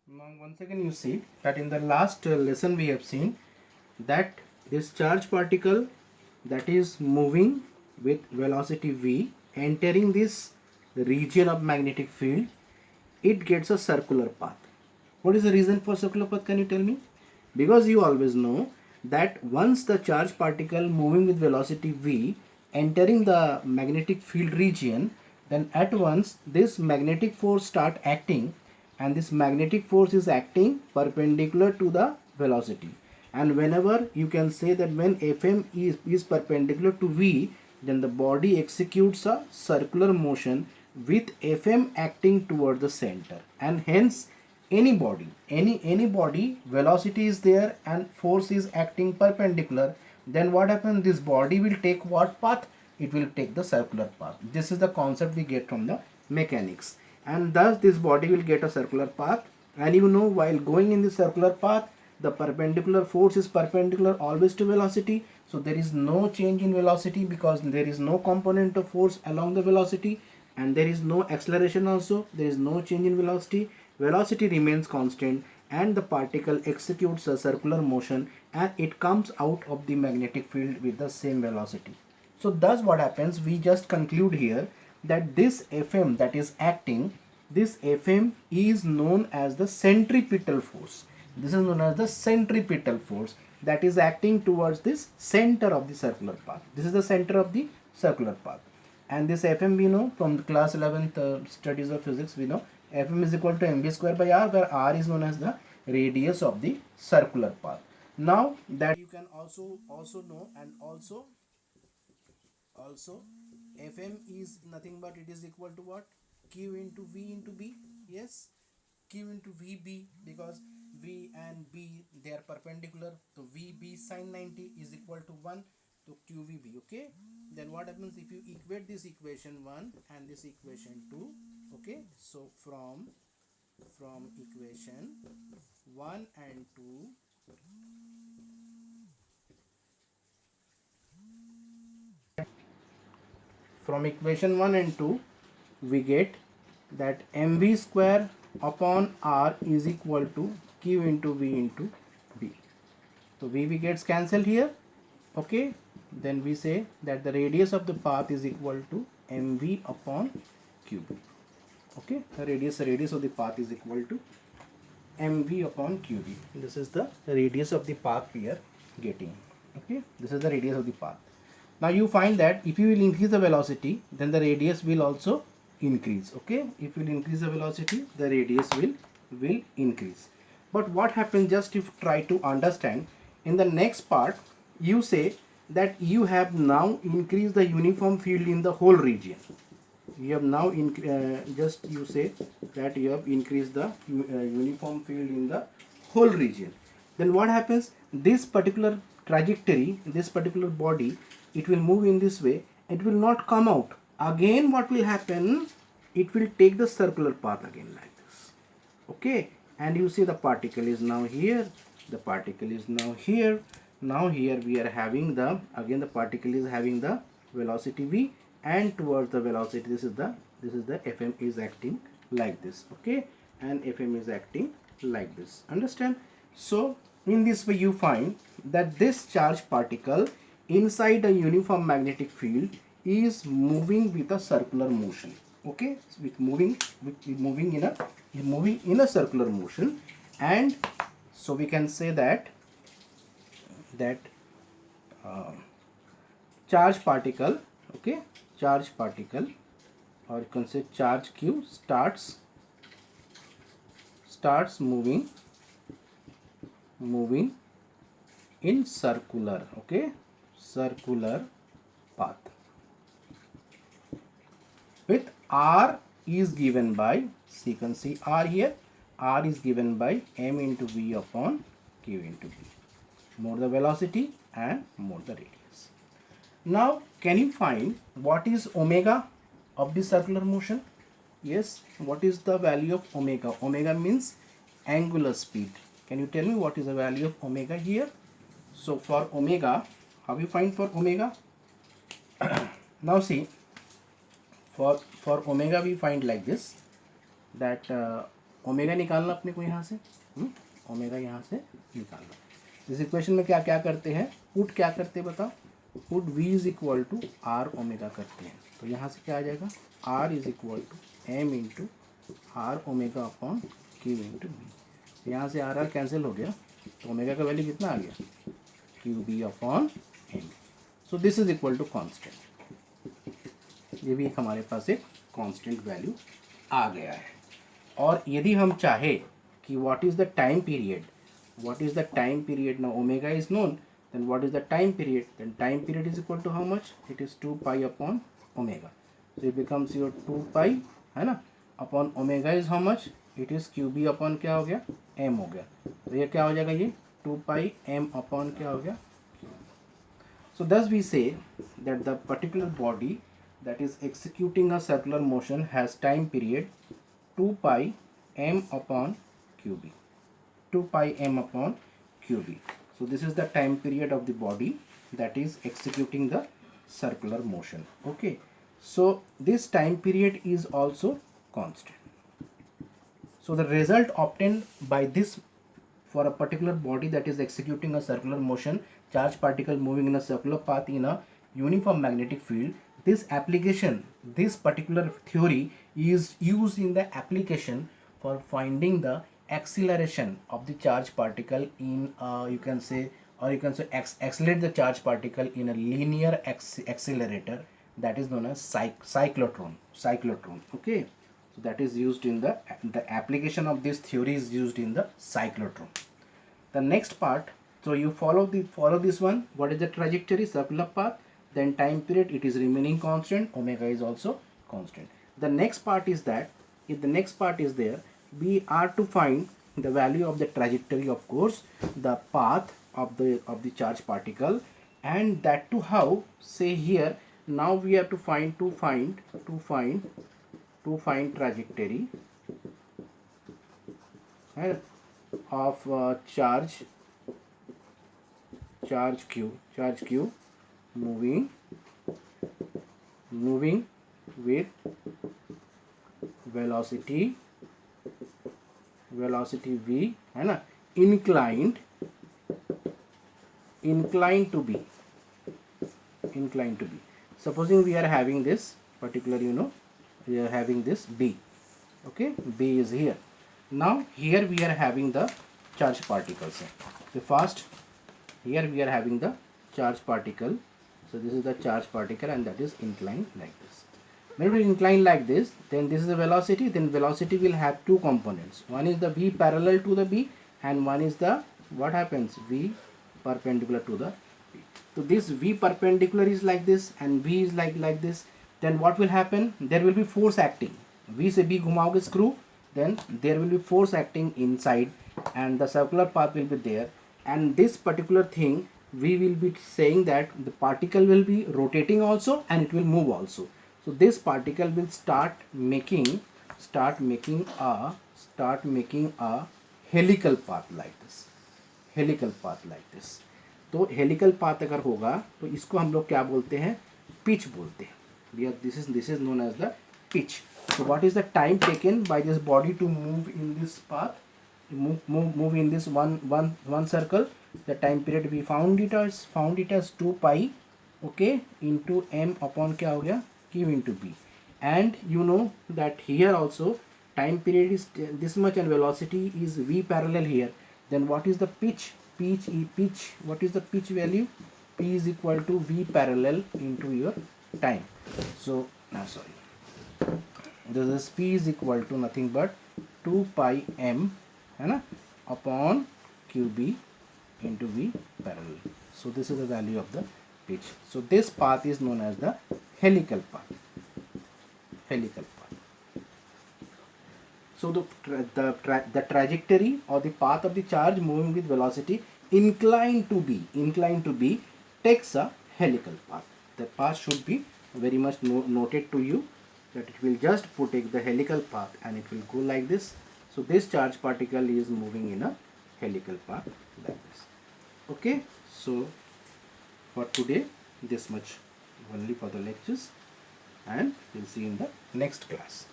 Now once again you see that in the last lesson we have seen that this charge particle that is moving with velocity v entering this region of magnetic field, it gets a circular path. What is the reason for circular path, can you tell me? Because you always know that once the charge particle moving with velocity v entering the magnetic field region, then at once this magnetic force start acting, and this magnetic force is acting perpendicular to the velocity. And whenever you can say that when Fm is perpendicular to v, then the body executes a circular motion with Fm acting toward the center, and hence any body, any body, velocity is there and force is acting perpendicular, then what happens, this body will take what path? It will take the circular path. This is the concept we get from the mechanics, and thus this body will get a circular path. And you know, while going in the circular path, the perpendicular force is perpendicular always to velocity, so there is no change in velocity because there is no component of force along the velocity, and there is no acceleration also, there is no change in velocity. Velocity remains constant and the particle executes a circular motion and it comes out of the magnetic field with the same velocity. So thus what happens, we just conclude here that this Fm that is acting, this Fm is known as the centripetal force. This is known as the centripetal force that is acting towards this center of the circular path. This is the center of the circular path. And this Fm we know from the class 11th studies of physics, we know Fm is equal to mv square by r, where r is known as the radius of the circular path. Now that you can also know, and also Fm is nothing but it is equal to what? Q into V into B. Yes, Q into VB, because V and B they are perpendicular, so VB sine 90 is equal to 1 to QVB. Okay, then what happens if you equate this equation 1 and this equation 2? Okay, so from equation 1 and 2, from equation 1 and 2 we get that mv square upon r is equal to q into v into b. So vv gets cancelled here. Okay, then we say that the radius of the path is equal to mv upon qb. Okay, the radius of the path is equal to mv upon qb. This is the radius of the path we are getting. Okay, this is the radius of the path. Now you find that if you will increase the velocity, then the radius will also increase. Okay, if you will increase the velocity, the radius will increase. But what happens, just if try to understand, in the next part you say that you have now increased the uniform field in the whole region. You have now just you say that you have increased the uniform field in the whole region. Then what happens, this particular trajectory, this particular body, it will move in this way, it will not come out again. What will happen, it will take the circular path again like this. Okay, and you see the particle is now here, the particle is now here. Now here we are having the, again the particle is having the velocity v, and towards the velocity, this is the Fm is acting like this. Okay, and Fm is acting like this. Understand? So in this way you find that this charged particle inside a uniform magnetic field is moving with a circular motion. Okay, with moving in a circular motion. And so we can say that uh, charge particle, okay, charge particle, or you can say charge q starts moving in circular, okay, circular path with r is given by, so you can see r here, r is given by m into v upon q into b. More the velocity and more the radius. Now can you find what is omega of the circular motion? Yes, what is the value of omega? Omega means angular speed. Can you tell me what is the value of omega here? So for omega, how you find for omega? Now see, for omega we find like this, that omega निकालना अपने को यहाँ से, omega यहाँ से निकालना। इस equation में क्या क्या करते हैं, पुट क्या करते हैं बताओ, put v is equal to r omega करते हैं। तो यहाँ से क्या आ जाएगा, r is equal to m into r omega upon q into b. यहाँ से आर कैंसिल हो गया, तो ओमेगा का वैल्यू कितना आ गया, q b upon m. So this is equal to constant. ये भी एक हमारे पास एक कॉन्स्टेंट वैल्यू आ गया है। और यदि हम चाहे कि what is the time period, what is the time period, now omega is known, then what is the time period, then time period is equal to how much, it is 2 pi upon omega, so it becomes your 2 pi है ना upon omega is how much, it is qb upon क्या हो गया, m हो गया। तो ये क्या हो जाएगा, ये 2 pi m upon क्या हो गया। So thus we say that the particular body that is executing a circular motion has time period 2 pi m upon qb, 2 pi m upon qb. So this is the time period of the body that is executing the circular motion. Okay, so this time period is also constant. So the result obtained by this for a particular body that is executing a circular motion, charge particle moving in a circular path in a uniform magnetic field, this application, this particular theory is used in the application for finding the acceleration of the charge particle in you can say, or you can say accelerate the charge particle in a linear accelerator, that is known as cyclotron. Okay, so that is used in the application of this theory is used in the cyclotron. The next part, so you follow this one, what is the trajectory, circular path, then time period, it is remaining constant, omega is also constant. The next part is that, if the next part is there, we are to find the value of the trajectory, of course, the path of the charge particle, and that to how, say here, now we have to find trajectory of charge q moving with velocity v है ना, inclined to b, supposing we are having this particular, we are having this b. Okay, b is here. Now here we are having the charge particles. The first, here we are having the charge particle, so this is the charge particle and that is inclined like this. When it is inclined like this, then this is the velocity, then velocity will have two components, one is the v parallel to the b and one is the, what happens, v perpendicular to the b. So this v perpendicular is like this and v is like this, then what will happen, there will be force acting, v से b घुमाओगे screw, then there will be force acting inside and the circular path will be there, and this particular thing we will be saying that the particle will be rotating also and it will move also. So this particle will start making a helical path like this, तो helical path अगर होगा तो इसको हम लोग क्या बोलते हैं, पिच बोलते हैं। This is known as the pitch. So what is the time taken by this body to move in this path, move in this one circle? The time period we found it as 2 pi, okay, into m upon क्या हो गया, q into b, and you know that here also time period is this much and velocity is v parallel here. Then what is the pitch, what is the pitch value, p is equal to v parallel into your time. So sorry, this is p is equal to nothing but 2 pi m है ना upon qb into v parallel. So this is the value of the pitch. So this path is known as the helical path. So the trajectory or the path of the charge moving with velocity inclined to b takes a helical path. The path should be very much noted to you, that it will just take the helical path and it will go like this. So this charge particle is moving in a helical path like this. Okay, so for today this much only for the lectures, and we'll see in the next class.